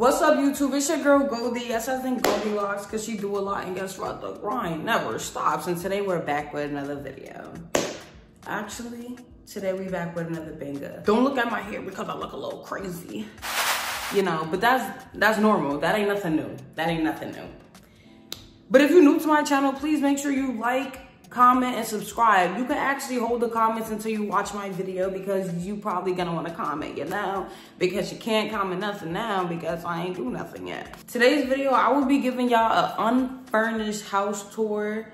What's up, YouTube? It's your girl Goldie. Yes, I think Goldilocks because she do a lot, and guess what? The grind never stops. And today we're back with another video. Actually, today we back with another banger. Don't look at my hair because I look a little crazy, you know. But that's normal. That ain't nothing new. That ain't nothing new. But if you're new to my channel, please make sure you like, comment, and subscribe. You can actually hold the comments until you watch my video because you probably gonna want to comment, you know, because you can't comment nothing now because I ain't do nothing yet. Today's video, I will be giving y'all an unfurnished house tour,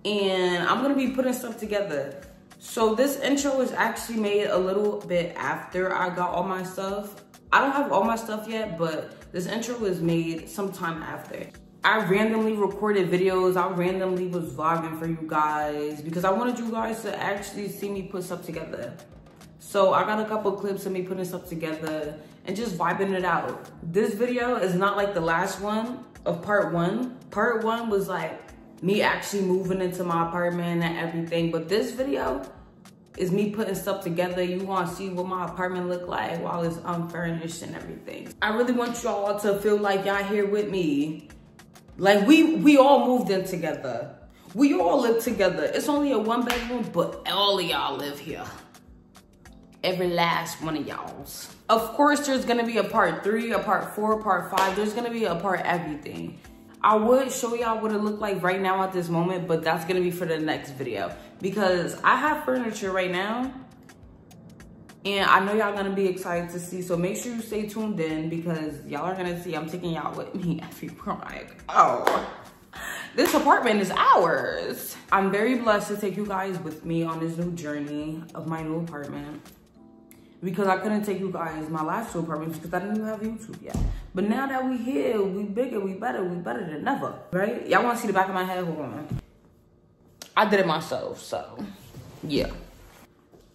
and I'm gonna be putting stuff together. So this intro is actually made a little bit after I got all my stuff. I don't have all my stuff yet, but this intro was made sometime after. I randomly recorded videos. I randomly was vlogging for you guys because I wanted you guys to actually see me put stuff together. So I got a couple clips of me putting stuff together and just vibing it out. This video is not like the last one of part one. Part one was like me actually moving into my apartment and everything. But this video is me putting stuff together. You want to see what my apartment look like while it's unfurnished and everything. I really want y'all to feel like y'all here with me. Like we all moved in together. We all live together. It's only a 1-bedroom, but all of y'all live here. Every last one of y'all's. Of course, there's gonna be a part 3, a part 4, part 5. There's gonna be a part everything. I would show y'all what it looked like right now at this moment, but that's gonna be for the next video. Because I have furniture right now, and I know y'all gonna be excited to see, so make sure you stay tuned in because y'all are gonna see I'm taking y'all with me everywhere I go. Oh, this apartment is ours. I'm very blessed to take you guys with me on this new journey of my new apartment because I couldn't take you guys my last 2 apartments because I didn't even have YouTube yet. But now that we here, we bigger, we better than ever, right? Y'all wanna see the back of my head? Hold on. I did it myself, so yeah.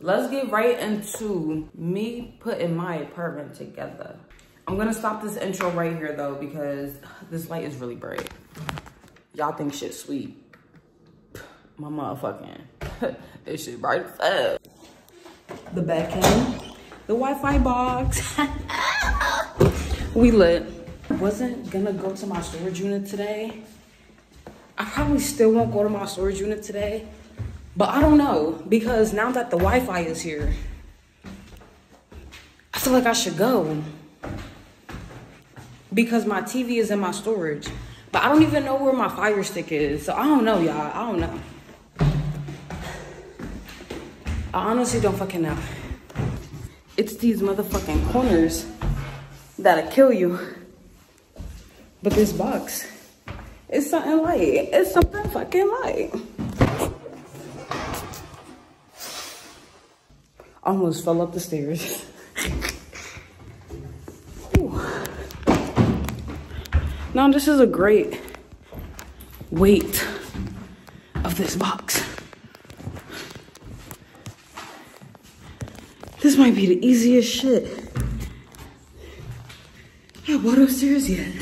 Let's get right into me putting my apartment together. I'm gonna stop this intro right here though because this light is really bright. Y'all think shit sweet. My motherfucking, this shit bright as hell. The back end, the Wi-Fi box. We lit. Wasn't gonna go to my storage unit today. I probably still won't go to my storage unit today. But I don't know, because now that the Wi-Fi is here, I feel like I should go. Because my TV is in my storage. But I don't even know where my Fire Stick is. So I don't know, y'all. I don't know. I honestly don't fucking know. It's these motherfucking corners that'll kill you. But this box is something light. It's something fucking light. Almost fell up the stairs. Now this is a great weight of this box. This might be the easiest shit I bought upstairs yet.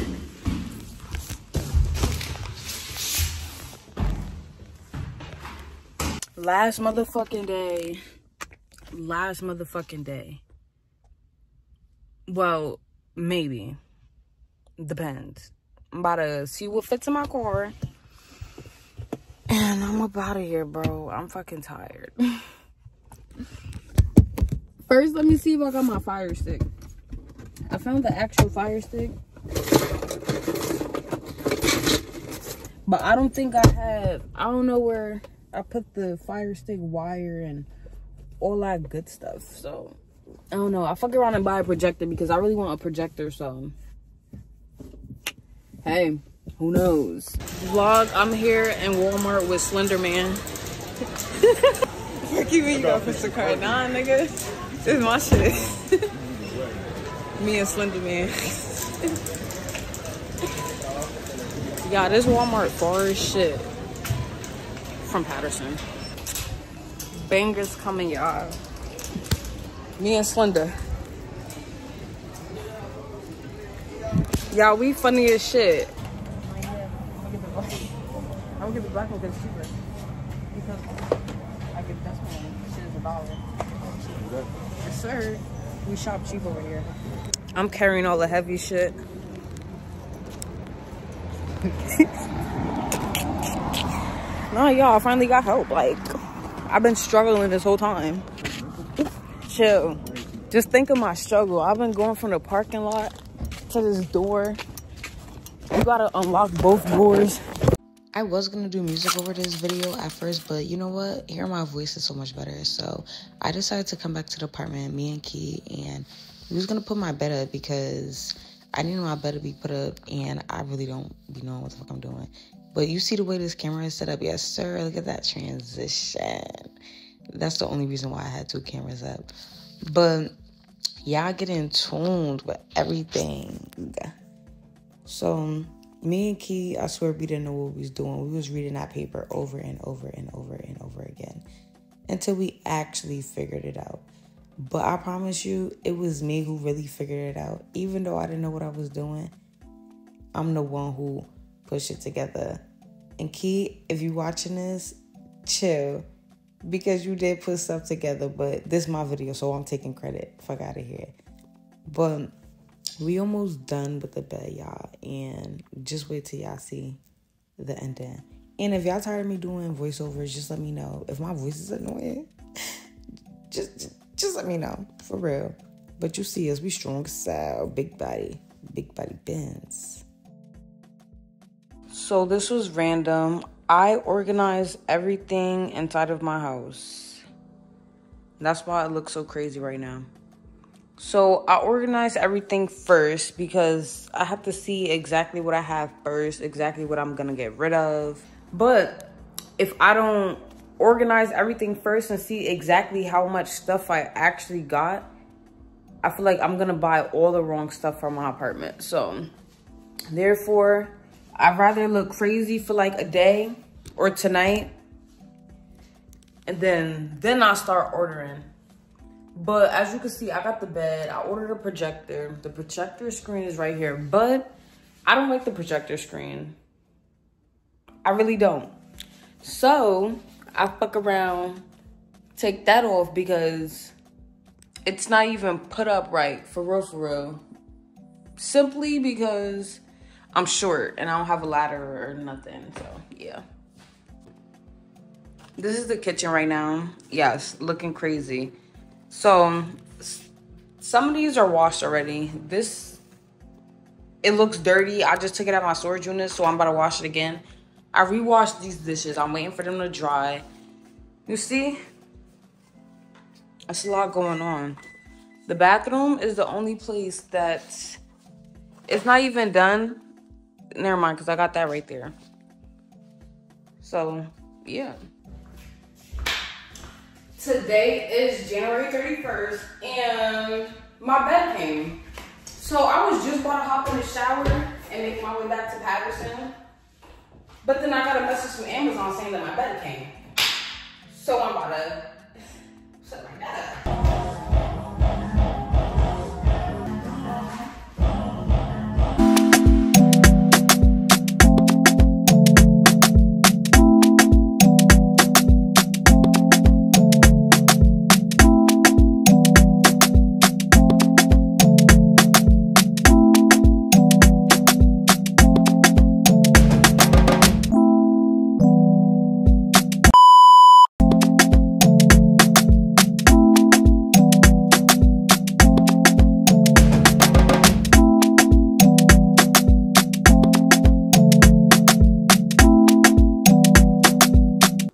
Last motherfucking day. Last motherfucking day. Well, maybe. Depends. I'm about to see what fits in my car. And I'm up out of here, bro. I'm fucking tired. First, let me see if I got my Fire Stick. I found the actual Fire Stick. But I don't think I have. I don't know where I put the Fire Stick wire and all that good stuff. So I don't know. I fuck around and buy a projector because I really want a projector. So hey, who knows? Vlog, I'm here in Walmart with Slender Man. Fuck you mean you got Mr. Card? Nah, nigga. This is my shit. Me and Slender Man. Yeah, this Walmart far as shit from Patterson. Bangers coming, y'all. Me and Slender. Y'all, we funny as shit. I'm gonna get the black one because it's cheaper. Because I get this one. Shit is $1. Yes, sir. We shop cheap over here. I'm carrying all the heavy shit. No, y'all, I finally got help. Like, I've been struggling this whole time. Chill. Just think of my struggle. I've been going from the parking lot to this door. You gotta unlock both doors. I was gonna do music over this video at first, but you know what? Hearing my voice is so much better. So I decided to come back to the apartment, me and Key, and we was gonna put my bed up because I didn't know my bed to be put up, and I really don't be knowing what the fuck I'm doing. But you see the way this camera is set up? Yes, sir. Look at that transition. That's the only reason why I had 2 cameras up. But y'all getting tuned with everything. So me and Key, I swear we didn't know what we was doing. We was reading that paper over and over and over and over again until we actually figured it out. But I promise you, it was me who really figured it out. Even though I didn't know what I was doing, I'm the one who pushed it together. And Key, if you watching this, chill. Because you did put stuff together, but this is my video, so I'm taking credit. Fuck out of here. But we almost done with the bed, y'all. And just wait till y'all see the ending. And if y'all tired of me doing voiceovers, just let me know. If my voice is annoying, just let me know. For real. But you see us, we strong style, big body bends. So this was random. I organized everything inside of my house. That's why it looks so crazy right now. So I organized everything first because I have to see exactly what I have first, exactly what I'm gonna get rid of. But if I don't organize everything first and see exactly how much stuff I actually got, I feel like I'm gonna buy all the wrong stuff for my apartment. So therefore, I'd rather look crazy for like a day or tonight, and then I'll start ordering. But as you can see, I got the bed. I ordered a projector. The projector screen is right here, but I don't like the projector screen. I really don't. So I fuck around, take that off because it's not even put up right, for real. Simply because I'm short and I don't have a ladder or nothing, so yeah. This is the kitchen right now. Yes, looking crazy. So some of these are washed already. This, it looks dirty. I just took it out of my storage unit, so I'm about to wash it again. I rewashed these dishes. I'm waiting for them to dry. You see? That's a lot going on. The bathroom is the only place that it's not even done. Never mind, because I got that right there. So, yeah. Today is January 31st, and my bed came. So, I was just about to hop in the shower and make my way back to Patterson. But then I got a message from Amazon saying that my bed came. So, I'm about to set my bed up.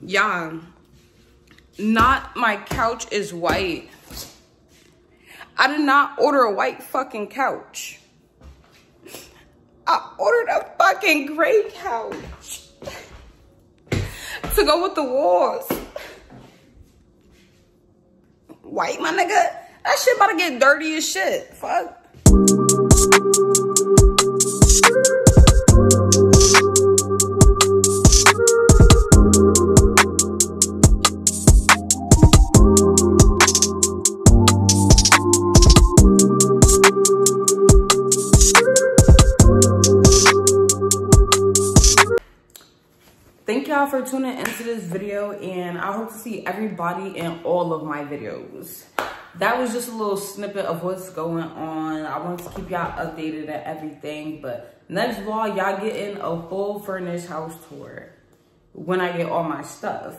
Y'all, not my couch is white. I did not order a white fucking couch. I ordered a fucking gray couch to go with the walls. White, my nigga? That shit about to get dirty as shit. Fuck. Thank y'all for tuning into this video, and I hope to see everybody in all of my videos. that was just a little snippet of what's going on. I wanted to keep y'all updated and everything, but next vlog, y'all getting a full furnished house tour when I get all my stuff.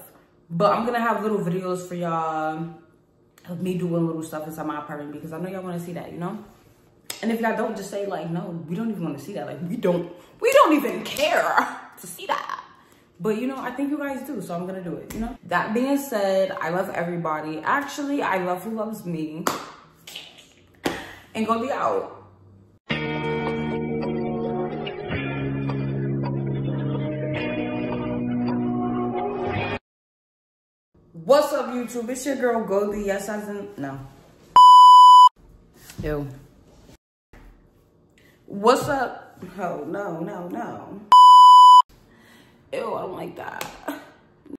But I'm gonna have little videos for y'all of me doing little stuff inside my apartment because I know y'all wanna see that, you know? And if y'all don't, just say like, no, we don't even wanna see that. Like, we don't even care to see that. But you know, I think you guys do, so I'm gonna do it, you know? That being said, I love everybody. Actually, I love who loves me. And go be out. What's up, YouTube? It's your girl, Goldie. Yes, as in, no. Ew. What's up? Oh, no. Ew, I don't like that.